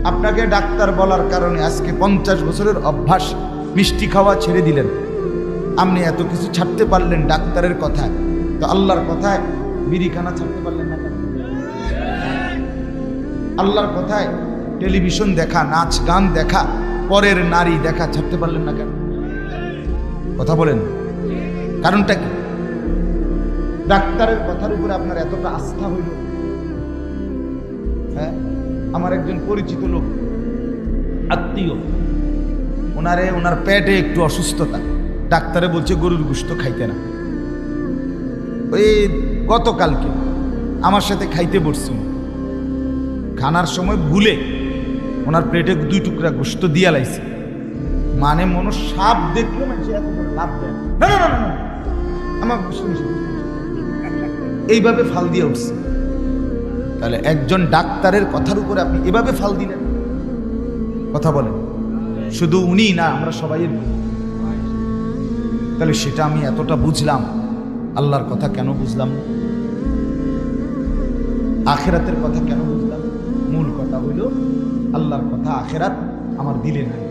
আপনাকে ডাক্তার বলার কারণে আজকে 50 বছরের অভ্যাস মিষ্টি খাওয়া ছেড়ে দিলেন, আপনি এত কিছু ছাড়তে পারলেন ডাক্তারের কথায়, তো আল্লাহর কথায় বিড়িখানা ছাড়তে পারলেন না কেন? আল্লাহর কথায় টেলিভিশন দেখা, নাচ গান দেখা, পরের নারী দেখা ছাড়তে পারলেন না কেন? কথা বলেন, কারণটা কি? ডাক্তারের কথার উপরে আপনার এতটা আস্থা হইল? হ্যাঁ, আমার একজন পরিচিত লোক, আত্মীয়, ওনার পেটে একটু অসুস্থতা, ডাক্তারে বলছে গরুর গোশত খাইতে না। ওই গতকালকে আমার সাথে খাইতে বসছিল, খানার সময় ভুলে ওনার পেটে 2 টুকরা গোশত দিয়া লাইছে। মানে মনে সাপ দেখলো মানুষ এত বড় লাভ দেয় না, না, না, না, আমার এইভাবে ফাল দিয়ে উঠছে। তাহলে একজন ডাক্তারের কথার উপরে আপনি এভাবে ফাল দিলেন? কথা বলেন, শুধু উনি না, আমরা সবাই। তাহলে সেটা আমি এতটা বুঝলাম, আল্লাহর কথা কেন বুঝলাম না? আখেরাতের কথা কেন বুঝলাম? মূল কথা হইল আল্লাহর কথা, আখেরাত আমার দিলে নাই।